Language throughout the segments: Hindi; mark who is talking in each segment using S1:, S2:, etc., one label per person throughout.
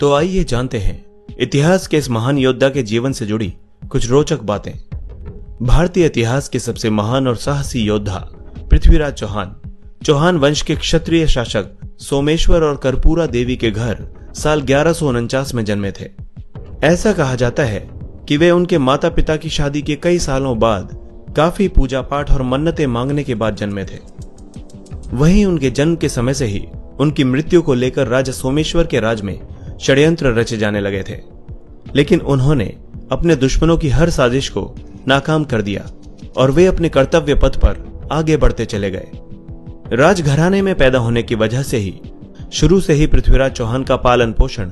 S1: तो आइए जानते हैं इतिहास के इस महान योद्धा के जीवन से जुड़ी कुछ रोचक बातें। भारतीय इतिहास के सबसे महान और साहसी योद्धा पृथ्वीराज चौहान चौहान वंश के क्षत्रिय शासक सोमेश्वर और कर्पूरा देवी के घर साल 1149 में जन्मे थे। ऐसा कहा जाता है कि वे उनके माता पिता की शादी के कई सालों बाद काफी पूजा पाठ और मन्नतें मांगने के बाद जन्मे थे। वहीं उनके जन्म के समय से ही उनकी मृत्यु को लेकर राजा सोमेश्वर के राज में षड्यंत्र रचे जाने लगे थे, लेकिन उन्होंने अपने दुश्मनों की हर साजिश को नाकाम कर दिया और वे अपने कर्तव्य पथ पर आगे बढ़ते चले गए। राजघराने में पैदा होने की वजह से ही शुरू से ही पृथ्वीराज चौहान का पालन पोषण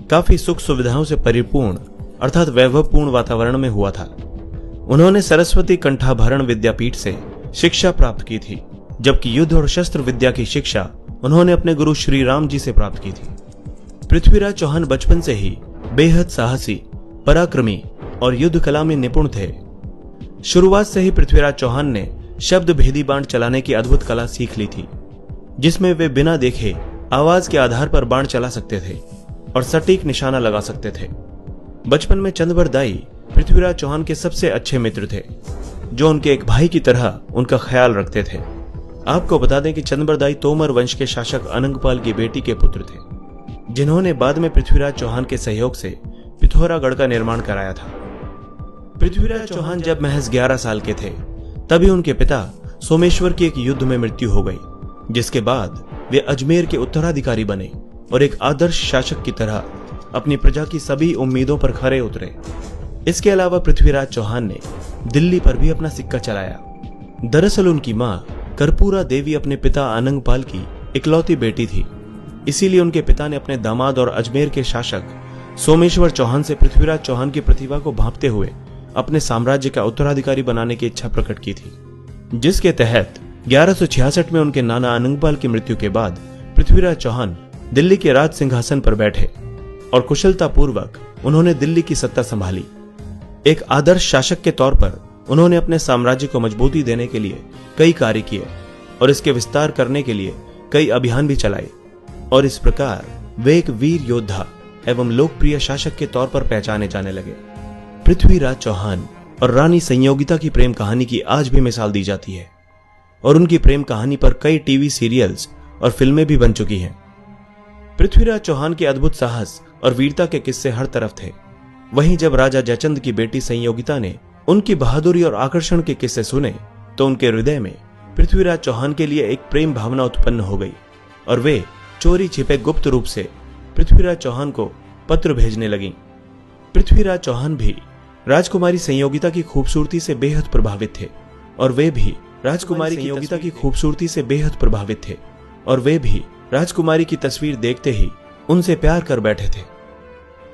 S1: काफी सुख सुविधाओं से परिपूर्ण अर्थात वैभवपूर्ण वातावरण में हुआ था। उन्होंने सरस्वती कंठाभरण विद्यापीठ से शिक्षा प्राप्त की थी, जबकि युद्ध और शस्त्र विद्या की शिक्षा उन्होंने अपने गुरु श्री राम जी से प्राप्त की थी। पृथ्वीराज चौहान बचपन से ही बेहद साहसी, पराक्रमी और युद्ध कला में निपुण थे। शुरुआत से ही पृथ्वीराज चौहान ने शब्द भेदी बाण चलाने की अद्भुत कला सीख ली थी, जिसमें वे बिना देखे आवाज के आधार पर बाण चला सकते थे और सटीक निशाना लगा सकते थे। बचपन में चंद्रबर दाई पृथ्वीराज चौहान के सबसे अच्छे मित्र थे, जो उनके एक भाई की तरह उनका ख्याल रखते थे। आपको बता दें कि चंद्रबर दाई तोमर वंश के शासक अनंगपाल की बेटी के पुत्र थे, जिन्होंने बाद में पृथ्वीराज चौहान के सहयोग से पिथौरागढ़ का निर्माण कराया था। पृथ्वीराज चौहान जब महज 11 साल के थे, तभी उनके पिता सोमेश्वर की एक युद्ध में मृत्यु हो गई, जिसके बाद वे अजमेर के उत्तराधिकारी बने और एक आदर्श शासक की तरह अपनी प्रजा की सभी उम्मीदों पर खरे उतरे। इसके अलावा पृथ्वीराज चौहान ने दिल्ली पर भी अपना सिक्का चलाया। दरअसल उनकी मां कर्पूरा देवी अपने पिता अनंगपाल की इकलौती बेटी थी, इसीलिए उनके पिता ने अपने दामाद और अजमेर के शासक सोमेश्वर चौहान से पृथ्वीराज चौहान की प्रतिभा को भांपते हुए अपने साम्राज्य का उत्तराधिकारी बनाने की इच्छा प्रकट की थी, जिसके तहत 1166 में उनके नाना अनंगपाल की मृत्यु के बाद पृथ्वीराज चौहान दिल्ली के राज सिंहासन पर बैठे और कुशलतापूर्वक उन्होंने दिल्ली की सत्ता संभाली। एक आदर्श शासक के तौर पर उन्होंने अपने साम्राज्य को मजबूती देने के लिए कई कार्य किए और इसके विस्तार करने के लिए कई अभियान भी चलाए, और इस प्रकार वे एक वीर योद्धा एवं लोकप्रिय शासक के तौर पर पहचाने जाने लगे। पृथ्वीराज चौहान और रानी संयोगिता की प्रेम कहानी की आज भी मिसाल दी जाती है और उनकी प्रेम कहानी पर कई टीवी सीरियल्स और फिल्में भी बन चुकी हैं। पृथ्वीराज चौहान के अद्भुत साहस और वीरता के किस्से हर तरफ थे। वहीं जब राजा जयचंद की बेटी संयोगिता ने उनकी बहादुरी और आकर्षण के किस्से सुने, तो उनके हृदय में पृथ्वीराज चौहान के लिए एक प्रेम भावना उत्पन्न हो गई और वे चोरी छिपे गुप्त रूप से पृथ्वीराज चौहान को पत्र भेजने लगीं। पृथ्वीराज चौहान भी राजकुमारी संयोगिता की खूबसूरती से बेहद प्रभावित थे और वे भी राजकुमारी संयोगिता की खूबसूरती से बेहद प्रभावित थे और वे भी राजकुमारी की तस्वीर देखते ही उनसे प्यार कर बैठे थे।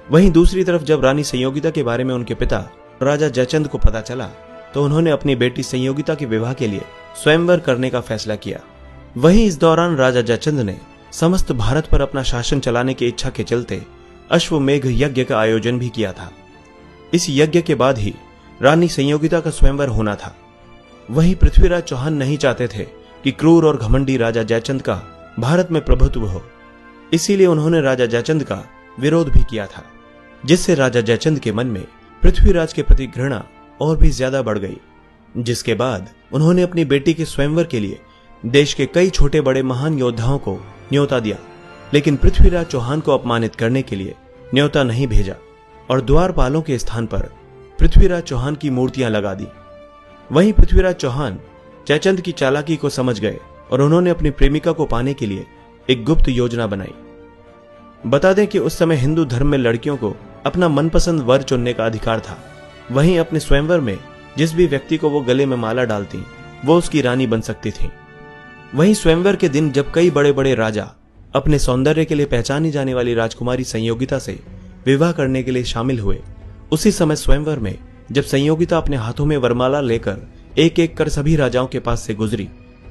S1: वहीं दूसरी तरफ जब रानी संयोगिता के बारे में उनके पिता राजा जयचंद को पता चला, तो उन्होंने अपनी बेटी संयोगिता के विवाह के लिए स्वयंवर करने का फैसला किया। वहीं इस दौरान राजा जयचंद ने समस्त भारत पर अपना शासन चलाने की इच्छा के चलते अश्वमेघ यज्ञ का आयोजन भी किया था। इस यज्ञ के बाद ही रानी संयोगिता का स्वयंवर होना था। वहीं पृथ्वीराज चौहान नहीं चाहते थे कि क्रूर और घमंडी राजा जयचंद का भारत में प्रभुत्व हो, इसीलिए उन्होंने राजा जयचंद का विरोध भी किया था, जिससे राजा जयचंद के मन में पृथ्वीराज के प्रति घृणा और भी ज्यादा बढ़ गई। जिसके बाद उन्होंने अपनी बेटी के स्वयंवर के लिए देश के कई छोटे बड़े महान योद्धाओं को न्योता दिया, लेकिन पृथ्वीराज चौहान को अपमानित करने के लिए न्योता नहीं भेजा और द्वारपालों के स्थान पर पृथ्वीराज चौहान की मूर्तियां लगा दी। वहीं पृथ्वीराज चौहान जयचंद की चालाकी को समझ गए और उन्होंने अपनी प्रेमिका को पाने के लिए एक गुप्त योजना बनाई। बता दें कि उस समय हिंदू धर्म में लड़कियों को अपना मनपसंद वर चुनने का अधिकार था। वहीं अपने स्वयंवर में जिस भी व्यक्ति को वो गले में माला डालती, वो उसकी रानी बन सकती थी। वहीं स्वयंवर के दिन जब कई बड़े बड़े राजा अपने सौंदर्य के लिए पहचानी जाने वाली राजकुमारी संयोगिता से विवाह करने के लिए शामिल हुए, उसी समय स्वयंवर में जब संयोगिता अपने हाथों में वरमाला लेकर एक एक कर सभी राजाओं के पास से गुजरी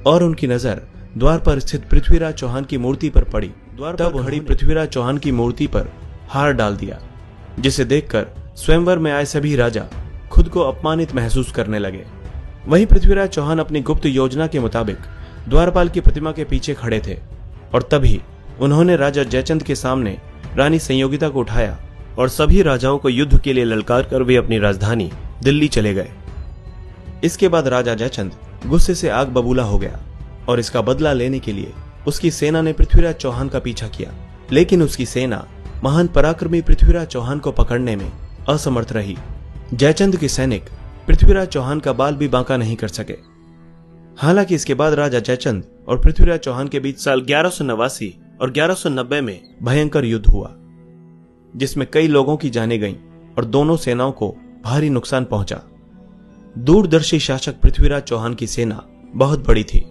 S1: और उनकी नजर द्वार पर स्थित पृथ्वीराज चौहान की मूर्ति पर पड़ी, तब खड़ी पृथ्वीराज चौहान की मूर्ति पर हार डाल दिया, जिसे देखकर स्वयंवर में आए सभी राजा खुद को अपमानित महसूस करने लगे। वहीं पृथ्वीराज चौहान अपनी गुप्त योजना के मुताबिक द्वारपाल की प्रतिमा के पीछे खड़े थे और तभी उन्होंने राजा जयचंद के सामने रानी संयोगिता को उठाया और सभी राजाओं को युद्ध के लिए ललकार कर वे अपनी राजधानी दिल्ली चले गए। इसके बाद राजा जयचंद गुस्से से आग बबूला हो गया और इसका बदला लेने के लिए उसकी सेना ने पृथ्वीराज चौहान का पीछा किया, लेकिन उसकी सेना महान पराक्रमी पृथ्वीराज चौहान को पकड़ने में असमर्थ रही। जयचंद के सैनिक पृथ्वीराज चौहान का बाल भी बांका नहीं कर सके। हालांकि इसके बाद राजा जयचंद और पृथ्वीराज चौहान के बीच साल 1189 और 1190 में भयंकर युद्ध हुआ, जिसमें कई लोगों की जानें गईं और दोनों सेनाओं को भारी नुकसान पहुंचा। दूरदर्शी शासक पृथ्वीराज चौहान की सेना बहुत बड़ी थी,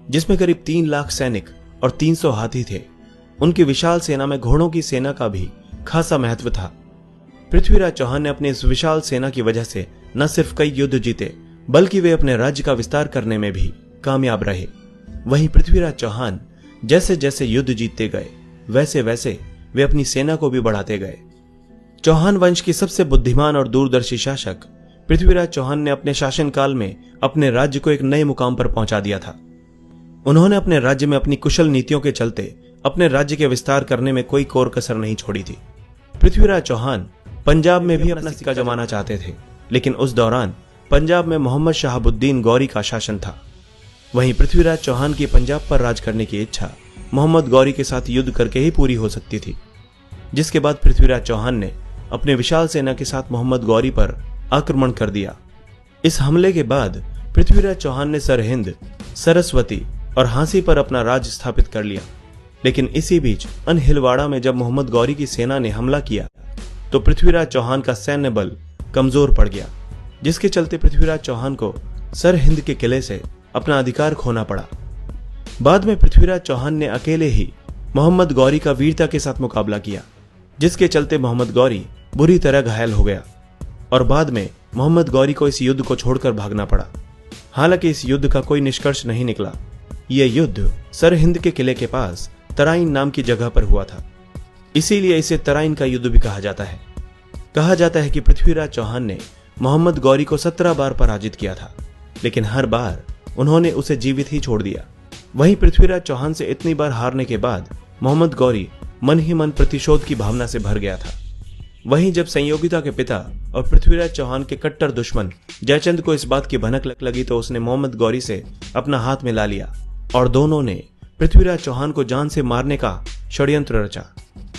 S1: जिसमें करीब 3 लाख सैनिक और 300 हाथी थे। उनकी विशाल सेना में घोड़ों की सेना का भी खासा महत्व था। पृथ्वीराज चौहान ने अपनी इस विशाल सेना की वजह से न सिर्फ कई युद्ध जीते, बल्कि वे अपने राज्य का विस्तार करने में भी कामयाब रहे। वहीं पृथ्वीराज चौहान जैसे जैसे युद्ध जीतते गए, वैसे वैसे वे अपनी सेना को भी बढ़ाते गए। चौहान वंश की सबसे बुद्धिमान और दूरदर्शी शासक पृथ्वीराज चौहान ने अपने शासनकाल में अपने राज्य को एक नए मुकाम पर पहुंचा दिया था। उन्होंने अपने राज्य में अपनी कुशल नीतियों के चलते अपने राज्य के विस्तार करने में कोई कोर कसर नहीं छोड़ी थी। पृथ्वीराज चौहान पंजाब में भी अपना सिक्का जमाना चाहते थे, लेकिन उस दौरान पंजाब में मोहम्मद शहाबुद्दीन गौरी का शासन था। वहीं पृथ्वीराज चौहान की पंजाब पर राज करने की इच्छा मोहम्मद गौरी के साथ युद्ध करके ही पूरी हो सकती थी, जिसके बाद पृथ्वीराज चौहान ने अपने विशाल सेना के साथ मोहम्मद गौरी पर आक्रमण कर दिया। इस हमले के बाद पृथ्वीराज चौहान ने सरहिंद, सरस्वती और हांसी पर अपना राज स्थापित कर लिया। लेकिन इसी बीच अनहिलवाड़ा में जब मोहम्मद गौरी की सेना ने हमला किया तो पृथ्वीराज चौहान का सैन्य बल कमजोर पड़ गया, जिसके चलते पृथ्वीराज चौहान को सरहिंद के किले से अपना अधिकार खोना पड़ा। बाद में पृथ्वीराज चौहान ने अकेले ही मोहम्मद गौरी का वीरता के साथ मुकाबला किया, जिसके चलते मोहम्मद गौरी बुरी तरह घायल हो गया और बाद में मोहम्मद गौरी को इस युद्ध को छोड़कर भागना पड़ा। हालांकि इस युद्ध का कोई निष्कर्ष नहीं निकला। यह युद्ध सरहिंद के किले के पास तराइन नाम की जगह पर हुआ था, इसीलिए इसे तराइन का युद्ध भी कहा जाता है। कहा जाता है कि पृथ्वीराज चौहान ने मोहम्मद गौरी को 17 बार पराजित किया था, लेकिन हर बार उन्होंने उसे जीवित ही छोड़ दिया। वहीं पृथ्वीराज चौहान से इतनी बार हारने के बाद मोहम्मद गौरी मन ही मन प्रतिशोध की भावना से भर गया था। वहीं जब संयोगिता के पिता और पृथ्वीराज चौहान के कट्टर दुश्मन जयचंद को इस बात की भनक लगी तो उसने मोहम्मद गौरी से अपना हाथ मिला लिया और दोनों ने पृथ्वीराज चौहान को जान से मारने का षड्यंत्र रचा।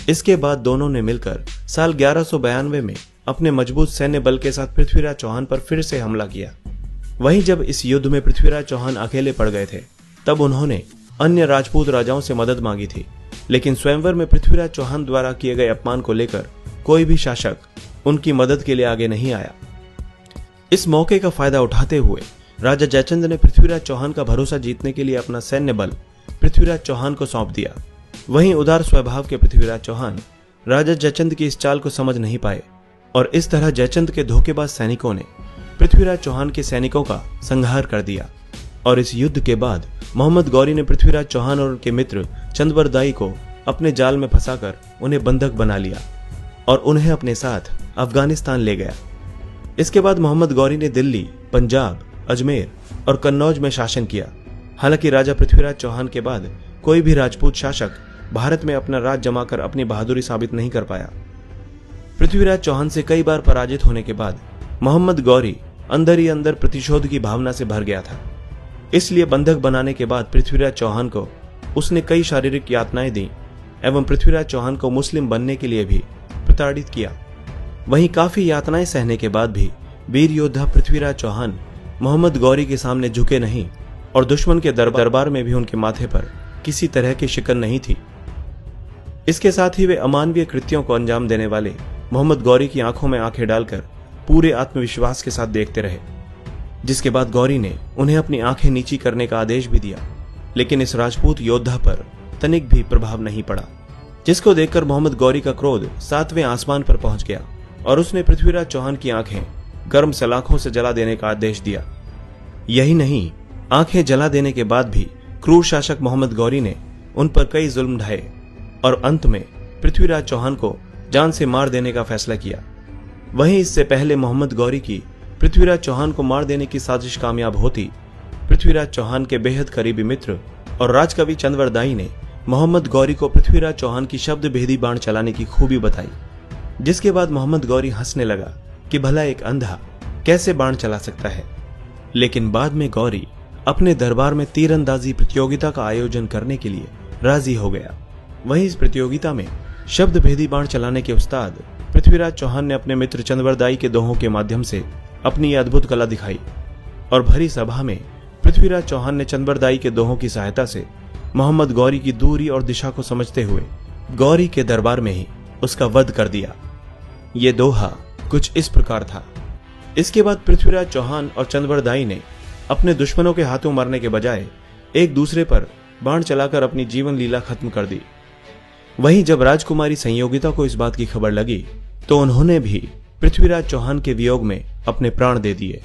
S1: इसके बाद दोनों ने मिलकर साल 1192 में अपने मजबूत सैन्य बल के साथ पृथ्वीराज चौहान पर फिर से हमला किया। वहीं जब इस युद्ध में पृथ्वीराज चौहान अकेले पड़ गए थे, तब उन्होंने अन्य राजपूत राजाओं से मदद मांगी थी, लेकिन स्वयंवर में पृथ्वीराज चौहान द्वारा किए गए अपमान को लेकर कोई भी शासक उनकी मदद के लिए आगे नहीं आया। इस मौके का फायदा उठाते हुए राजा जयचंद ने पृथ्वीराज चौहान का भरोसा जीतने के लिए अपना सैन्य बल पृथ्वीराज चौहान को सौंप दिया। वहीं उदार स्वभाव के पृथ्वीराज चौहान राजा जयचंद की इस चाल को समझ नहीं पाए और इस तरह जयचंद के धोखेबाज सैनिकों ने पृथ्वीराज चौहान के सैनिकों का संहार कर दिया। और इस युद्ध के बाद मोहम्मद गौरी ने पृथ्वीराज चौहान और उनके मित्र चंदवरदाई को अपने जाल में फंसाकर उन्हें बंधक बना लिया और उन्हें अपने साथ अफगानिस्तान ले गया। इसके बाद मोहम्मद गौरी ने दिल्ली, पंजाब, अजमेर और कन्नौज में शासन किया। हालांकि राजा पृथ्वीराज चौहान के बाद कोई भी राजपूत शासक भारत में अपना राज जमाकर अपनी बहादुरी साबित नहीं कर पाया। पृथ्वीराज चौहान से कई बार पराजित होने के बाद मोहम्मद गौरी अंदर ही अंदर प्रतिशोध की भावना से भर गया था। इसलिए बंधक बनाने के बाद पृथ्वीराज चौहान को उसने कई शारीरिक यातनाएं दी एवं पृथ्वीराज चौहान को मुस्लिम बनने के लिए भी प्रताड़ित किया। वहीं काफी यातनाएं सहने के बाद भी वीर योद्धा पृथ्वीराज चौहान मोहम्मद गौरी के सामने झुके नहीं और दुश्मन के दरबार में भी उनके माथे पर किसी तरह की शिकन नहीं थी। इसके साथ ही वे अमानवीय कृत्यों को अंजाम देने वाले मोहम्मद गौरी की आंखों में आंखें डालकर पूरे आत्मविश्वास के साथ देखते रहे, जिसके बाद गौरी ने उन्हें अपनी आंखें नीची करने का आदेश भी दिया। लेकिन इस राजपूत योद्धा पर तनिक भी प्रभाव नहीं पड़ा, जिसको देखकर मोहम्मद गौरी का क्रोध 7वें आसमान पर पहुंच गया और उसने पृथ्वीराज चौहान की आंखें गर्म सलाखों से जला देने का आदेश दिया। यही नहीं, आंखें जला देने के बाद भी क्रूर शासक मोहम्मद गौरी ने उन पर कई जुल्म ढाए और अंत में पृथ्वीराज चौहान को जान से मार देने का फैसला किया। वहीं इससे पहले मोहम्मद गौरी की पृथ्वीराज चौहान को मार देने की साजिश कामयाब होती, पृथ्वीराज चौहान के बेहद करीबी मित्र और राजकवि चंदवरदाई ने मोहम्मद गौरी को पृथ्वीराज चौहान की शब्द भेदी बाण चलाने की खूबी बताई, जिसके बाद मोहम्मद गौरी हंसने लगा कि भला एक अंधा कैसे बाण चला सकता है। लेकिन बाद में गौरी अपने दरबार में तीरंदाजी प्रतियोगिता का आयोजन करने के लिए राजी हो गया। वहीं इस प्रतियोगिता में शब्द भेदी बाण चलाने के उस्ताद पृथ्वीराज चौहान ने अपने मित्र चंद्रवरदाई के दोहों के माध्यम से अपनी यह अद्भुत कला दिखाई और भरी सभा में पृथ्वीराज चौहान ने चंद्रवरदाई के दोहों की सहायता से मोहम्मद गौरी की दूरी और दिशा को समझते हुए गौरी के दरबार में ही उसका वध कर दिया। ये दोहा कुछ इस प्रकार था। इसके बाद पृथ्वीराज चौहान और चंद्रवरदाई ने अपने दुश्मनों के हाथों मारने के बजाय एक दूसरे पर बाण चलाकर अपनी जीवन लीला खत्म कर दी। वहीं जब राजकुमारी संयोगिता को इस बात की खबर लगी तो उन्होंने भी पृथ्वीराज चौहान के वियोग में अपने प्राण दे दिए।